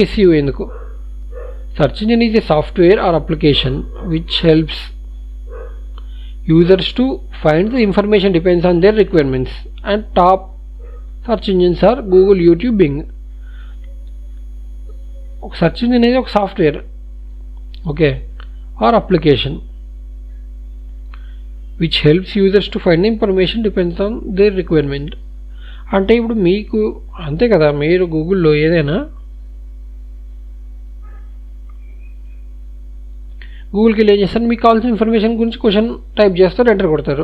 SEO ఎందుకు? Search engine is a software or application which helps users to find the information depends on their requirements, and top search engines are Google, YouTube, Bing. Search engine అనేది ఒక software, okay, or application which helps users to find information depends on their requirement. అంటే ఇప్పుడు మీకు అంతే కదా, మీరు గూగుల్లో ఏదైనా గూగుల్కి వెళ్ళి ఏం చేస్తారు, మీకు కావాల్సిన ఇన్ఫర్మేషన్ గురించి క్వశ్చన్ టైప్ చేస్తారు, ఎంటర్ కొడతారు.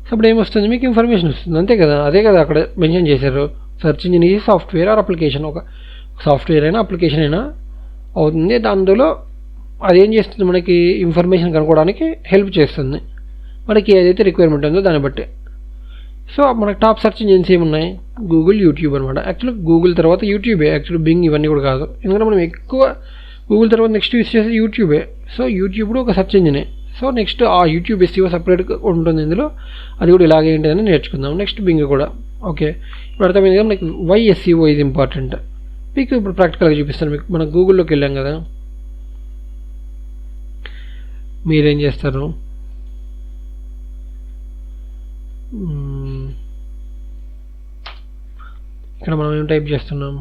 సో అప్పుడు ఏమొస్తుంది, మీకు ఇన్ఫర్మేషన్ వస్తుంది, అంతే కదా. అదే కదా అక్కడ మెన్షన్ చేశారు, సెర్చ్ ఇంజిన్ ఈ సాఫ్ట్వేర్ ఆర్ అప్లికేషన్. ఒక సాఫ్ట్వేర్ అయినా అప్లికేషన్ అయినా అవుతుంది, అందులో అదేం చేస్తుంది, మనకి ఇన్ఫర్మేషన్ కనుక్కోవడానికి హెల్ప్ చేస్తుంది, మనకి ఏదైతే రిక్వైర్మెంట్ ఉందో దాన్ని బట్టి. సో మనకి టాప్ సెర్చ్ ఇంజిన్స్ ఏమున్నాయి, గూగుల్, యూట్యూబ్ అనమాట. యాక్చువల్లీ గూగుల్ తర్వాత యూట్యూబే, యాక్చువల్లీ బింగ్ ఇవన్నీ కూడా కాదు. ఎందుకంటే మనం ఎక్కువ గూగుల్ తర్వాత నెక్స్ట్ యూస్ చేసేది యూట్యూబే. సో యూట్యూబ్ కూడా ఒక సెర్చ్ ఇంజినే. సో నెక్స్ట్ ఆ యూట్యూబ్ SEO సపరేట్గా ఉంటుంది ఇందులో, అది కూడా ఇలాగే ఏంటిదని నేర్చుకుందాం. నెక్స్ట్ బింగ్ కూడా ఓకే. ఇప్పుడు అర్థమైంది కదా మనకి వై SEO ఈజ్ ఇంపార్టెంట్. మీకు ఇప్పుడు ప్రాక్టికల్గా చూపిస్తాను. మీకు మనం గూగుల్లోకి వెళ్ళాం కదా, మీరేం చేస్తారు, ఇక్కడ మనం ఏం టైప్ చేస్తున్నాం,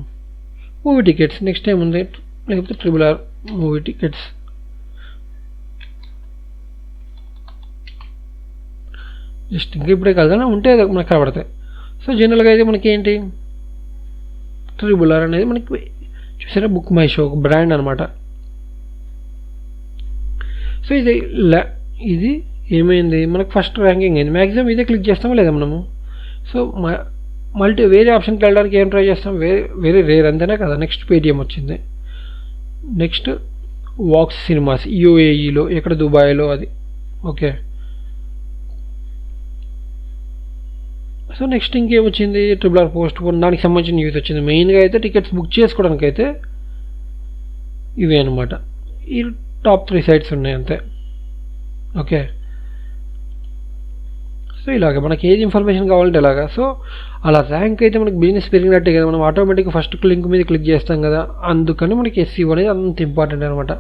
మూవీ టికెట్స్. నెక్స్ట్ టైం ఉంది, లేకపోతే RRR మూవీ టికెట్స్. జస్ట్ ఇంకా ఇప్పుడే కాదు ఉంటే మనకు కనబడతాయి. సో జనరల్గా అయితే మనకి ఏంటి, RRR అనేది మనకి చూసారా బుక్ మై షో, ఒక బ్రాండ్ అనమాట. సో ఇది ఏమైంది, మనకు ఫస్ట్ ర్యాంకింగ్ అయింది. మ్యాక్సిమం ఇదే క్లిక్ చేస్తామా లేదా మనము. సో వేరే ఆప్షన్కి వెళ్ళడానికి ఏం ట్రై చేస్తాం, వేరే రేర్, అంతేనా కదా. నెక్స్ట్ పేటిఎం వచ్చింది. నెక్స్ట్ వాక్స్ సినిమాస్, UAEలో, ఎక్కడ దుబాయ్లో, అది ఓకే. సో నెక్స్ట్ ఇంకేమొచ్చింది, RRR పోస్ట్ పోన్, దానికి సంబంధించిన న్యూస్ వచ్చింది. మెయిన్గా అయితే టికెట్స్ బుక్ చేసుకోవడానికి అయితే ఇవే అనమాట. ఈ టాప్ 3 సైట్స్ ఉన్నాయి అంతే, ఓకే. సో ఇలాగ మనకి ఏది ఇన్ఫర్మేషన్ కావాలంటే ఇలాగా. సో అలా ర్యాంక్ అయితే మనకి బిజినెస్ పెరిగినట్టే కదా, మనం ఆటోమేటిక్గా ఫస్ట్ లింక్ మీద క్లిక్ చేస్తాం కదా, అందుకని మనకి SEO అనేది అంత ఇంపార్టెంట్ అనమాట.